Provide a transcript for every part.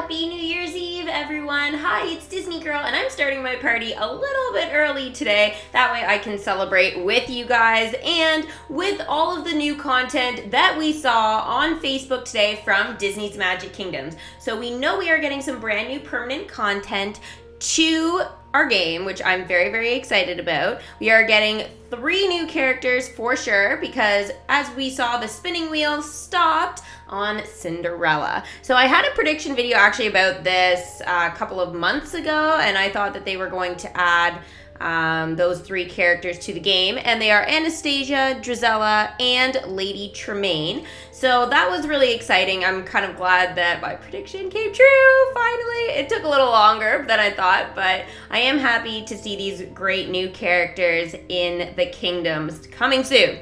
Happy New Year's Eve, everyone. Hi, it's Disney Girl, and I'm starting my party a little bit early today. That way I can celebrate with you guys and with all of the new content that we saw on Facebook today from Disney's Magic Kingdoms. So we know we are getting some brand new permanent content to our game, which I'm very, very excited about. We are getting 3 new characters for sure, because as we saw, the spinning wheel stopped on Cinderella. So I had a prediction video actually about this a couple of months ago, and I thought that they were going to add those 3 characters to the game, and they are Anastasia, Drizella, and Lady Tremaine. So that was really exciting. I'm kind of glad that my prediction came true, finally. It took a little longer than I thought, but I am happy to see these great new characters in the kingdoms coming soon.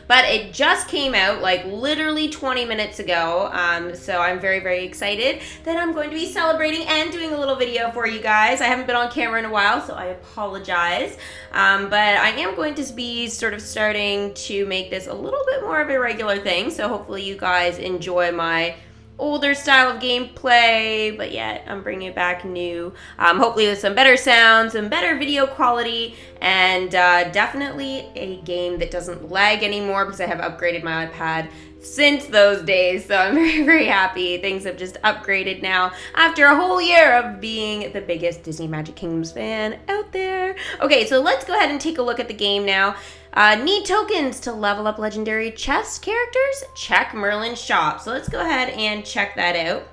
But it just came out like literally 20 minutes ago, so I'm very, very excited that I'm going to be celebrating and doing a little video for you guys. I haven't been on camera in a while, so I apologize, but I am going to be sort of starting to make this a little bit more of a regular thing, so hopefully you guys enjoy my older style of gameplay, but yet I'm bringing it back new, hopefully with some better sound, some better video quality, and definitely a game that doesn't lag anymore because I have upgraded my iPad since those days, so I'm very, very happy. Things have just upgraded now after a whole year of being the biggest Disney Magic Kingdoms fan out there. Okay, so let's go ahead and take a look at the game now. Need tokens to level up legendary chest characters? Check Merlin's shop. So let's go ahead and check that out.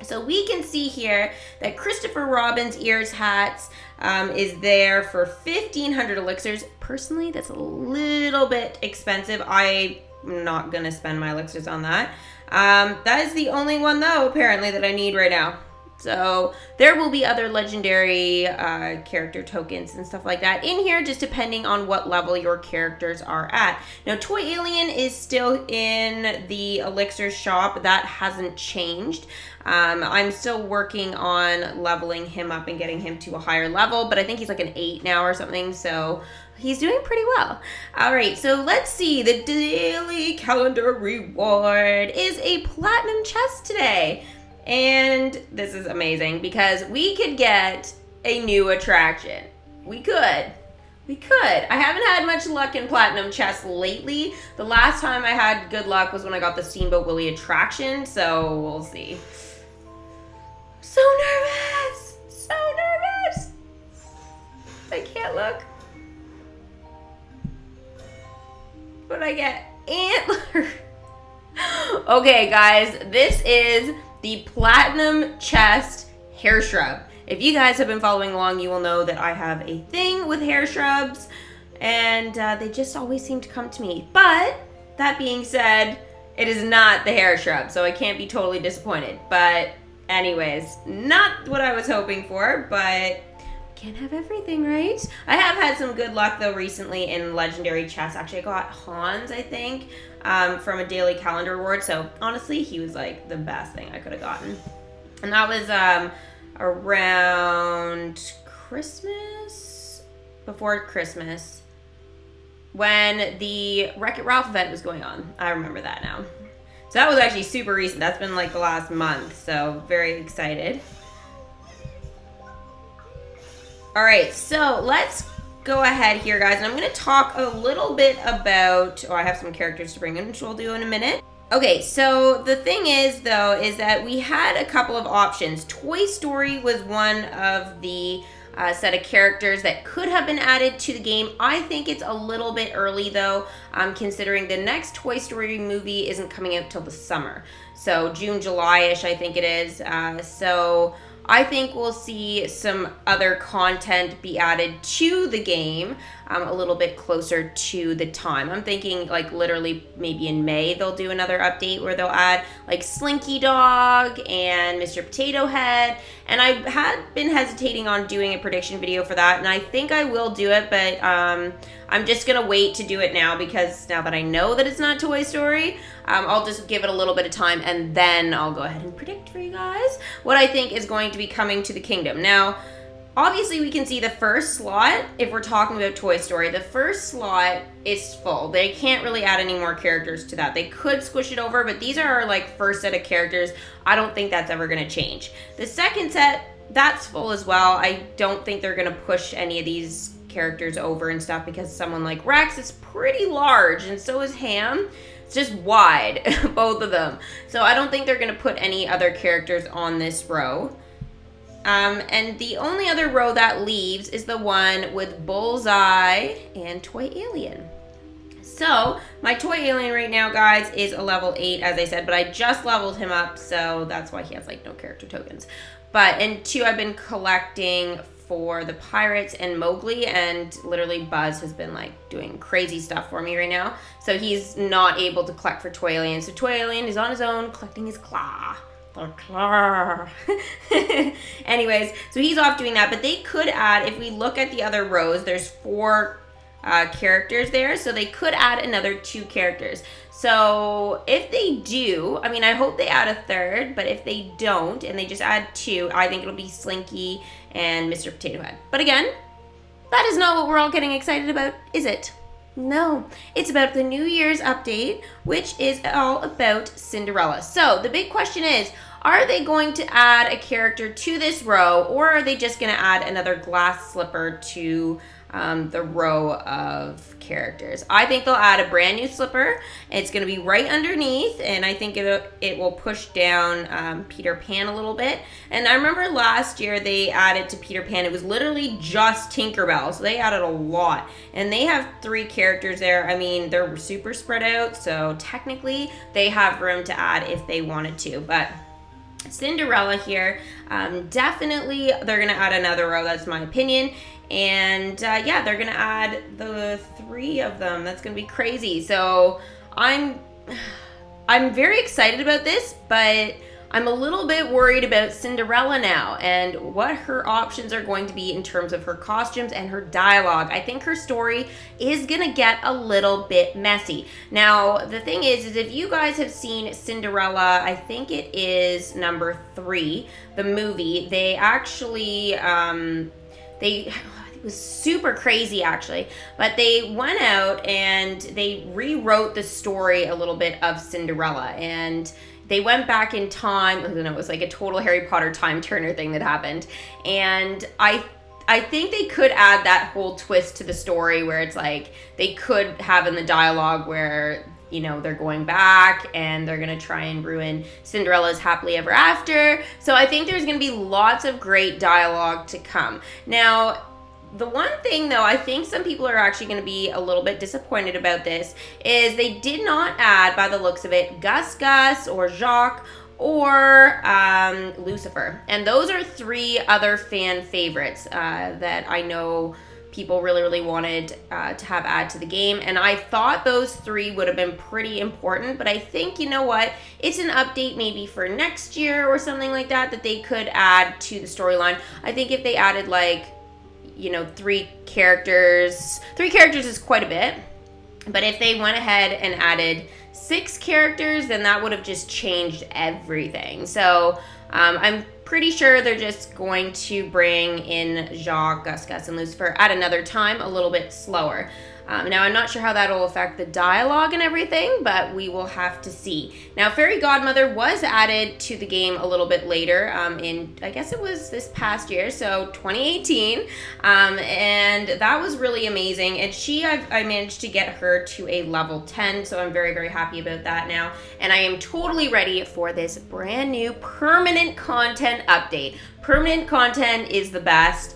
So we can see here that Christopher Robin's ears hats is there for 1,500 elixirs. Personally, that's a little bit expensive. I'm not gonna spend my elixirs on that. That is the only one though, apparently, that I need right now. So there will be other legendary character tokens and stuff like that in here, just depending on what level your characters are at. Now, Toy Alien is still in the elixir shop. That hasn't changed. I'm still working on leveling him up and getting him to a higher level, but I think he's like an 8 now or something, so he's doing pretty well. All right, so let's see. The daily calendar reward is a platinum chest today. And this is amazing because we could get a new attraction. We could. I haven't had much luck in platinum chests lately. The last time I had good luck was when I got the Steamboat Willie attraction, so we'll see. So nervous. I can't look. What did I get? Antler. Okay, guys, this is the platinum chest hair shrub. If you guys have been following along, you will know that I have a thing with hair shrubs, and they just always seem to come to me. But that being said, it is not the hair shrub, so I can't be totally disappointed. But anyways, not what I was hoping for, but can't have everything, right? I have had some good luck though recently in legendary chests. Actually, I got Hans, I think, from a daily calendar reward. So honestly, he was like the best thing I could have gotten. And that was around Christmas, before Christmas, when the Wreck-It Ralph event was going on. I remember that now. So that was actually super recent. That's been like the last month. So very excited. All right, so let's go ahead here, guys, and I'm going to talk a little bit about, I have some characters to bring in, which we'll do in a minute. Okay, so the thing is, though, is that we had a couple of options. Toy Story was one of the set of characters that could have been added to the game. I think it's a little bit early, though, considering the next Toy Story movie isn't coming out till the summer. So June, July-ish, I think it is. So I think we'll see some other content be added to the game a little bit closer to the time. I'm thinking like literally maybe in May they'll do another update where they'll add like Slinky Dog and Mr. Potato Head. And I had been hesitating on doing a prediction video for that, and I think I will do it, but I'm just gonna wait to do it now because now that I know that it's not Toy Story, I'll just give it a little bit of time and then I'll go ahead and predict for you guys what I think is going to be coming to the kingdom. Now, obviously we can see the first slot, if we're talking about Toy Story, the first slot is full. They can't really add any more characters to that. They could squish it over, but these are our like first set of characters. I don't think that's ever going to change. The second set, that's full as well. I don't think they're going to push any of these characters over and stuff because someone like Rex is pretty large and so is Ham. It's just wide, both of them. So I don't think they're going to put any other characters on this row. And the only other row that leaves is the one with Bullseye and Toy Alien. So my Toy Alien right now, guys, is a level 8, as I said, but I just leveled him up, so that's why he has like no character tokens. But and 2, I've been collecting for the Pirates and Mowgli, and literally Buzz has been like doing crazy stuff for me right now. So he's not able to collect for Toy Alien. So Toy Alien is on his own collecting his claw. Anyways, so he's off doing that, but they could add, if we look at the other rows, there's 4 characters there, so they could add another 2 characters. So if they do, I mean, I hope they add a third, but if they don't and they just add 2, I think it'll be Slinky and Mr. Potato Head. But again, that is not what we're all getting excited about, is it? No, it's about the New Year's update, which is all about Cinderella. So the big question is, are they going to add a character to this row, or are they just going to add another glass slipper to the row of characters? I think they'll add a brand new slipper. It's going to be right underneath, and I think it will push down Peter Pan a little bit. And I remember last year they added to Peter Pan, it was literally just Tinkerbell, so they added a lot. And they have 3 characters there. I mean, they're super spread out, so technically they have room to add if they wanted to, but Cinderella here, definitely they're going to add another row, that's my opinion. And yeah, they're going to add the 3 of them. That's going to be crazy. So I'm very excited about this, but I'm a little bit worried about Cinderella now and what her options are going to be in terms of her costumes and her dialogue. I think her story is going to get a little bit messy. Now, the thing is if you guys have seen Cinderella, I think it is number 3, the movie, they actually, it was super crazy actually, but they went out and they rewrote the story a little bit of Cinderella, and they went back in time. I don't know, it was like a total Harry Potter time turner thing that happened. And I think they could add that whole twist to the story where it's like they could have in the dialogue where, you know, they're going back and they're going to try and ruin Cinderella's happily ever after. So I think there's going to be lots of great dialogue to come. Now, the one thing, though, I think some people are actually going to be a little bit disappointed about this is they did not add, by the looks of it, Gus Gus or Jacques or Lucifer. And those are 3 other fan favorites that I know people really, really wanted to have add to the game. And I thought those 3 would have been pretty important, but I think, you know what, it's an update maybe for next year or something like that that they could add to the storyline. I think if they added like, you know, 3 characters is quite a bit, but if they went ahead and added 6 characters, then that would have just changed everything. So I'm pretty sure they're just going to bring in Jacques, Gus Gus, and Lucifer at another time, a little bit slower. Now, I'm not sure how that will affect the dialogue and everything, but we will have to see. Now, Fairy Godmother was added to the game a little bit later in, I guess it was this past year, so 2018, and that was really amazing. And I managed to get her to a level 10, so I'm very, very happy about that now. And I am totally ready for this brand new permanent content update. Permanent content is the best.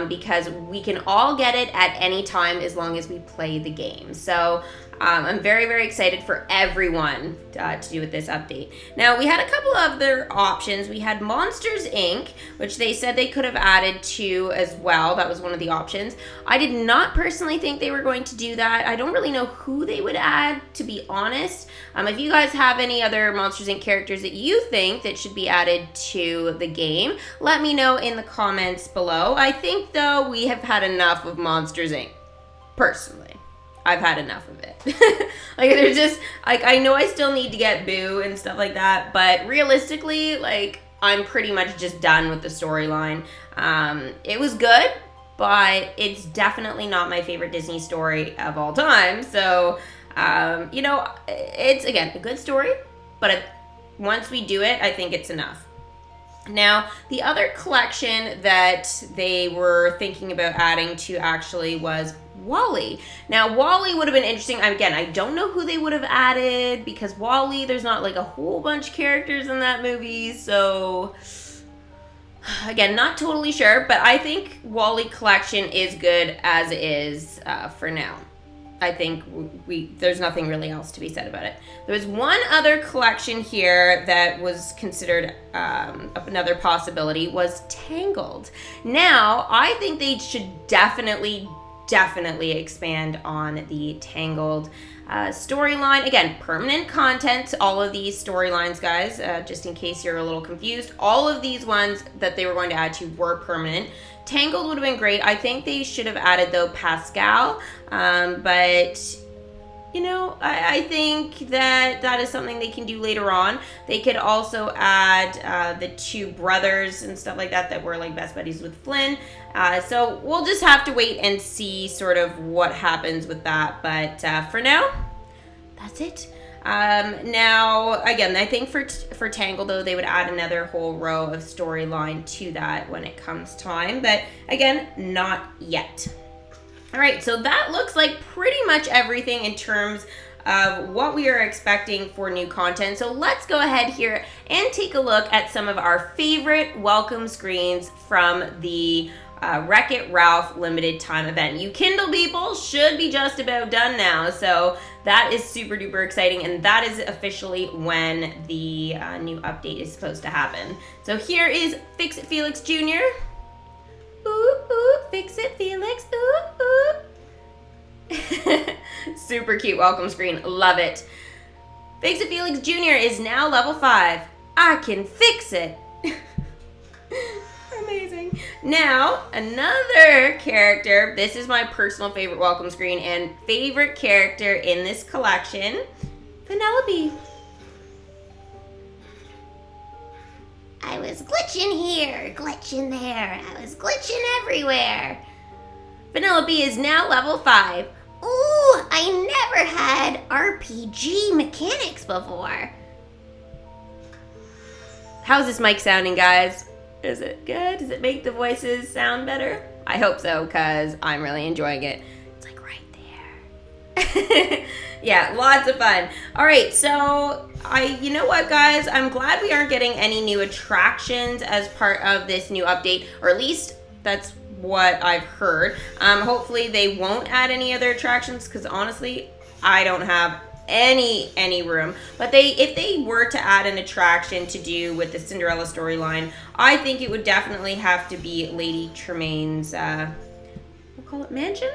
Because we can all get it at any time as long as we play the game. So I'm very, very excited for everyone to do with this update. Now, we had a couple of other options. We had Monsters, Inc., which they said they could have added to as well. That was one of the options. I did not personally think they were going to do that. I don't really know who they would add, to be honest. If you guys have any other Monsters, Inc. characters that you think that should be added to the game, let me know in the comments below. I think, though, we have had enough of Monsters, Inc. Personally. I've had enough of it. Like, there's just, like, I know I still need to get Boo and stuff like that, but realistically, like, I'm pretty much just done with the storyline. It was good, but it's definitely not my favorite Disney story of all time. So, you know, it's, again, a good story, but once we do it, I think it's enough. Now, the other collection that they were thinking about adding to actually was WALL-E. Now, WALL-E would have been interesting. Again, I don't know who they would have added because WALL-E, there's not like a whole bunch of characters in that movie. So, again, not totally sure, but I think WALL-E collection is good as is for now. I think there's nothing really else to be said about it. There was one other collection here that was considered another possibility was Tangled. Now, I think they should definitely expand on the Tangled storyline. Again, permanent content, all of these storylines, guys, just in case you're a little confused. All of these ones that they were going to add to were permanent. Tangled would have been great. I think they should have added, though, Pascal. But, you know, I think that is something they can do later on. They could also add the two brothers and stuff like that were, like, best buddies with Flynn. So we'll just have to wait and see sort of what happens with that. But for now, that's it. Now, again, I think for Tangled, though, they would add another whole row of storyline to that when it comes time. But, again, not yet. All right, so that looks like pretty much everything in terms of what we are expecting for new content. So let's go ahead here and take a look at some of our favorite welcome screens from the Wreck-It Ralph limited time event. You Kindle people should be just about done now, so that is super duper exciting, and that is officially when the new update is supposed to happen. So here is Fix It Felix Jr. Ooh, ooh, fix it Felix, ooh, ooh. Super cute welcome screen, love it. Fix It Felix Jr. is now level 5. I can fix it. Amazing. Now, another character. This is my personal favorite welcome screen and favorite character in this collection, Vanellope. I was glitching here, glitching there. I was glitching everywhere. Vanellope is now level 5. Ooh, I never had RPG mechanics before. How's this mic sounding, guys? Is it good? Does it make the voices sound better? I hope so, because I'm really enjoying it. It's like right there. Yeah, lots of fun. All right, so you know what, guys? I'm glad we aren't getting any new attractions as part of this new update, or at least that's what I've heard. Hopefully they won't add any other attractions, because honestly, I don't have any room. But if they were to add an attraction to do with the Cinderella storyline, I think it would definitely have to be Lady Tremaine's we'll call it mansion.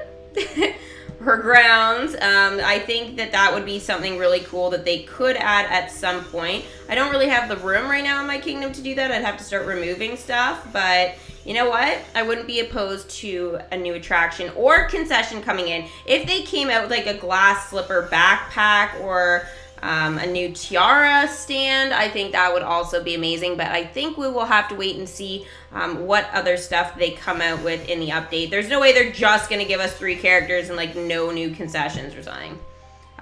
Her grounds. I think that would be something really cool that they could add at some point. I don't really have the room right now in my kingdom to do that. I'd have to start removing stuff, but you know what? I wouldn't be opposed to a new attraction or concession coming in. If they came out with like a glass slipper backpack or a new tiara stand, I think that would also be amazing. But I think we will have to wait and see what other stuff they come out with in the update. There's no way they're just going to give us 3 characters and like no new concessions or something.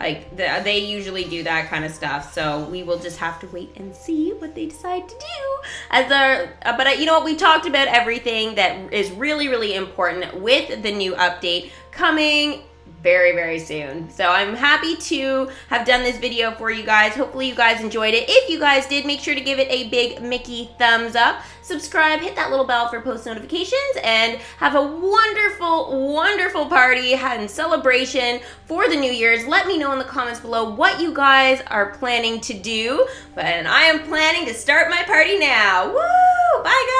Like they usually do that kind of stuff, so we will just have to wait and see what they decide to do. But you know what? We talked about everything that is really important with the new update coming very soon. So I'm happy to have done this video for you guys. Hopefully you guys enjoyed it. If you guys did, make sure to give it a big Mickey thumbs up. Subscribe, hit that little bell for post notifications, and have a wonderful party and celebration for the New Year's. Let me know in the comments below what you guys are planning to do. But I am planning to start my party now. Woo! Bye, guys!